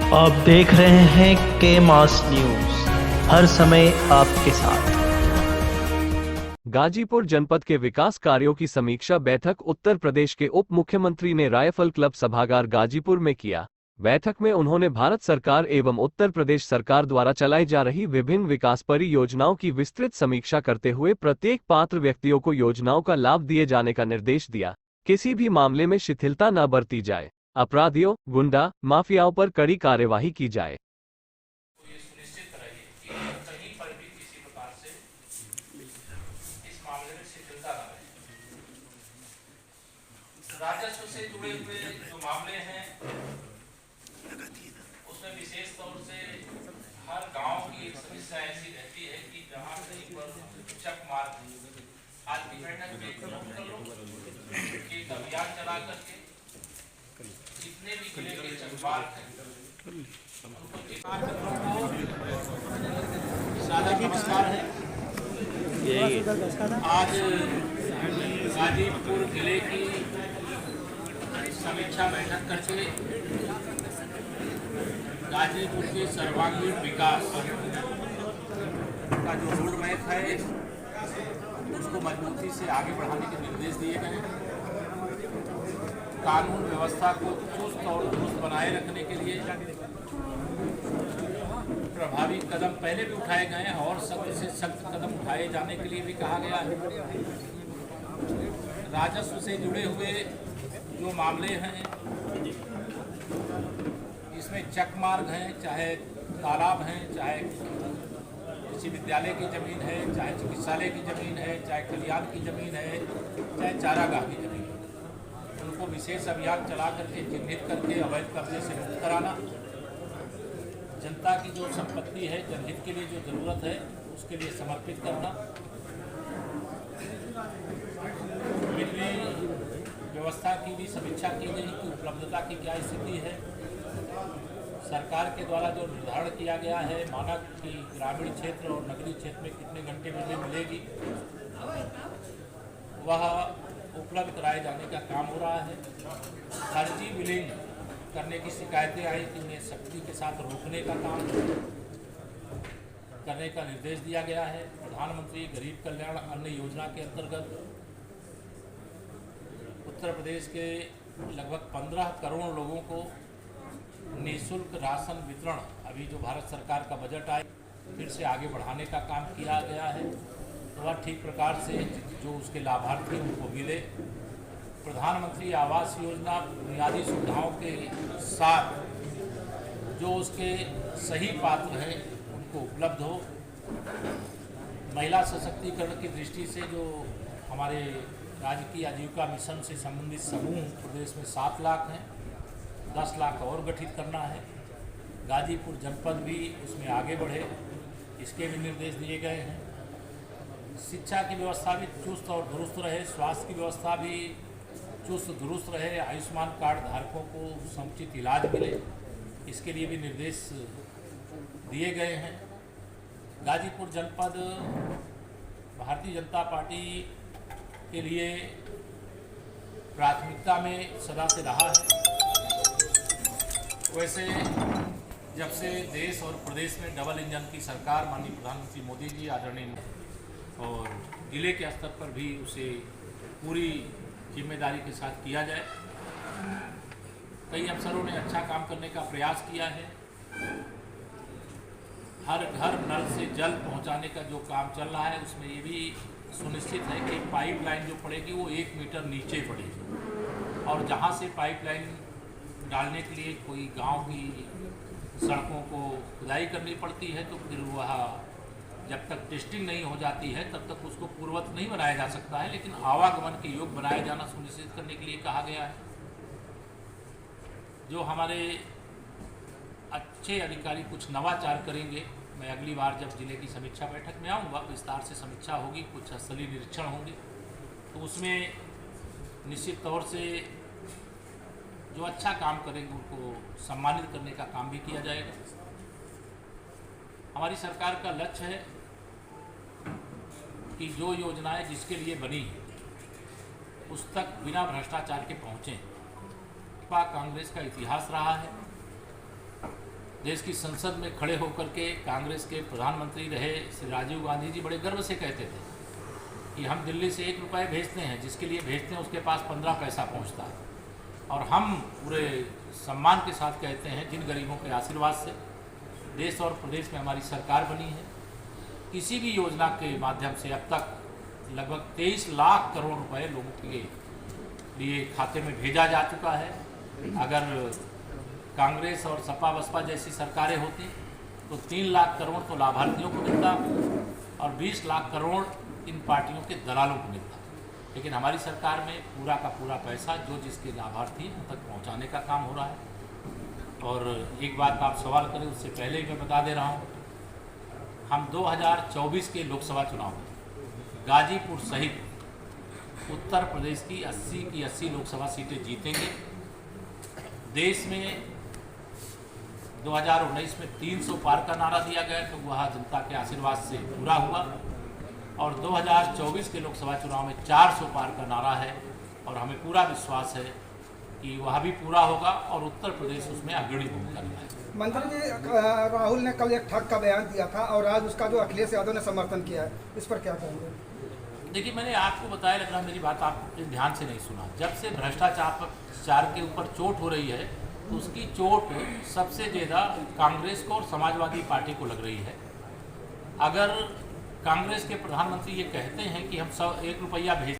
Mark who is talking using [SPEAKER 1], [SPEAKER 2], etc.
[SPEAKER 1] आप देख रहे हैं के मास न्यूज, हर समय आपके साथ।
[SPEAKER 2] गाजीपुर जनपद के विकास कार्यों की समीक्षा बैठक उत्तर प्रदेश के उप मुख्यमंत्री ने रायफल क्लब सभागार गाजीपुर में किया। बैठक में उन्होंने भारत सरकार एवं उत्तर प्रदेश सरकार द्वारा चलाई जा रही विभिन्न विकास परियोजनाओं की विस्तृत समीक्षा करते हुए प्रत्येक पात्र व्यक्तियों को योजनाओं का लाभ दिए जाने का निर्देश दिया। किसी भी मामले में शिथिलता न बरती जाए, अपराधियों, गुंडा, माफियाओं पर कड़ी कार्यवाही की जाए।
[SPEAKER 3] राजस्व से जुड़े हुए जो मामले हैं उसमें विशेष तौर से हर गांव की एक समस्या ऐसी रहती है कि जहां कहीं पर चक मार आज की बैठक में एक अभियान चला करके जितने भी जिले के चक मार हैं नमस्कार है। आज गाजीपुर जिले की समीक्षा बैठक करके गाजीपुर के सर्वांगीण विकास का जो रोड मैप है उसको मजबूती से आगे बढ़ाने के निर्देश दिए गए। कानून व्यवस्था को चुस्त और दुरुस्त बनाए रखने के लिए प्रभावी कदम पहले भी उठाए गए हैं और सख्त से सख्त कदम उठाए जाने के लिए भी कहा गया है। राजस्व से जुड़े हुए जो मामले हैं इसमें चक मार्ग हैं, चाहे तालाब हैं, चाहे किसी विद्यालय की ज़मीन है, चाहे चिकित्सालय की ज़मीन है, चाहे खलियान की ज़मीन है, चाहे चारागाह की ज़मीन है, उनको विशेष अभियान चला करके चिन्हित करके अवैध कब्जे से मुक्त कराना, जनता की जो संपत्ति है जनहित के लिए जो ज़रूरत है उसके लिए समर्पित करना, बिजली व्यवस्था की भी समीक्षा की गई कि उपलब्धता की क्या स्थिति है। सरकार के द्वारा जो निर्धारण किया गया है मानक कि ग्रामीण क्षेत्र और नगरीय क्षेत्र में कितने घंटे बिजली मिलेगी वह उपलब्ध कराए जाने का काम हो रहा है। फर्जी बिलिंग करने की शिकायतें आई कि उन्हें सख्ती के साथ रोकने का काम करने का निर्देश दिया गया है। प्रधानमंत्री गरीब कल्याण अन्न योजना के अंतर्गत उत्तर प्रदेश के लगभग 15 करोड़ लोगों को निःशुल्क राशन वितरण अभी जो भारत सरकार का बजट आए फिर से आगे बढ़ाने का काम किया गया है तो वह ठीक प्रकार से जो उसके लाभार्थी उनको मिले। प्रधानमंत्री आवास योजना बुनियादी सुविधाओं के साथ जो उसके सही पात्र हैं उनको उपलब्ध हो। महिला सशक्तिकरण की दृष्टि से जो हमारे राज्य की आजीविका मिशन से संबंधित समूह प्रदेश में 7 लाख हैं, 10 लाख और गठित करना है। गाजीपुर जनपद भी उसमें आगे बढ़े इसके भी निर्देश दिए गए हैं। शिक्षा की व्यवस्था भी चुस्त और दुरुस्त रहे, स्वास्थ्य की व्यवस्था भी चुस्त दुरुस्त रहे, आयुष्मान कार्ड धारकों को समुचित इलाज मिले इसके लिए भी निर्देश दिए गए हैं। गाजीपुर जनपद भारतीय जनता पार्टी के लिए प्राथमिकता में सदा से रहा है। वैसे जब से देश और प्रदेश में डबल इंजन की सरकार माननीय प्रधानमंत्री मोदी जी आदरणीय और जिले के स्तर पर भी उसे पूरी जिम्मेदारी के साथ किया जाए। कई अफसरों ने अच्छा काम करने का प्रयास किया है। हर घर नल से जल पहुंचाने का जो काम चल रहा है उसमें ये भी सुनिश्चित है कि पाइपलाइन जो पड़ेगी वो 1 मीटर नीचे पड़ेगी और जहाँ से पाइपलाइन डालने के लिए कोई गांव की सड़कों को खुदाई करनी पड़ती है तो फिर वह जब तक टेस्टिंग नहीं हो जाती है तब तक उसको पूर्ववत नहीं बनाया जा सकता है, लेकिन आवागमन के योग्य बनाया जाना सुनिश्चित करने के लिए कहा गया है। जो हमारे अच्छे अधिकारी कुछ नवाचार करेंगे, मैं अगली बार जब जिले की समीक्षा बैठक में आऊँगा विस्तार से समीक्षा होगी, कुछ स्थलीय निरीक्षण होंगे तो उसमें निश्चित तौर से जो अच्छा काम करेंगे उनको सम्मानित करने का काम भी किया जाएगा। हमारी सरकार का लक्ष्य है कि जो योजनाएं जिसके लिए बनी उस तक बिना भ्रष्टाचार के पहुँचें। कांग्रेस का इतिहास रहा है। देश की संसद में खड़े होकर के कांग्रेस के प्रधानमंत्री रहे श्री राजीव गांधी जी बड़े गर्व से कहते थे कि हम दिल्ली से 1 रुपये भेजते हैं, जिसके लिए भेजते हैं उसके पास 15 पैसा पहुंचता है। और हम पूरे सम्मान के साथ कहते हैं, जिन गरीबों के आशीर्वाद से देश और प्रदेश में हमारी सरकार बनी है, किसी भी योजना के माध्यम से अब तक लगभग 23 लाख करोड़ रुपए लोगों के लिए खाते में भेजा जा चुका है। अगर कांग्रेस और सपा बसपा जैसी सरकारें होती तो 3 लाख करोड़ तो लाभार्थियों को मिलता और 20 लाख करोड़ इन पार्टियों के दलालों को मिलता। लेकिन हमारी सरकार में पूरा का पूरा पैसा जो जिसके लाभार्थी उन तक पहुंचाने का काम हो रहा है। और एक बात आप सवाल करें उससे पहले ही मैं बता दे रहा हूं, हम 2024 के लोकसभा चुनाव में गाजीपुर सहित उत्तर प्रदेश की 80 की 80 लोकसभा सीटें जीतेंगे। देश में 2019 में 300 पार का नारा दिया गया तो वह जनता के आशीर्वाद से पूरा हुआ और 2024 के लोकसभा चुनाव में 400 पार का नारा है और हमें पूरा विश्वास है कि वह भी पूरा होगा और उत्तर प्रदेश उसमें अग्रणी भूमिका निभाएगा।
[SPEAKER 4] मंत्री जी, राहुल ने कल एक ठग का बयान दिया था और आज उसका जो अखिलेश यादव ने समर्थन किया है, इस पर क्या कहेंगे?
[SPEAKER 3] देखिए, मैंने आपको बताया, लग रहा मेरी बात आपने ध्यान से नहीं सुना। जब से भ्रष्टाचार के ऊपर चोट हो रही है तो उसकी चोट सबसे ज़्यादा कांग्रेस को और समाजवादी पार्टी को लग रही है। अगर कांग्रेस के प्रधानमंत्री ये कहते हैं कि हम 1 रुपया भेज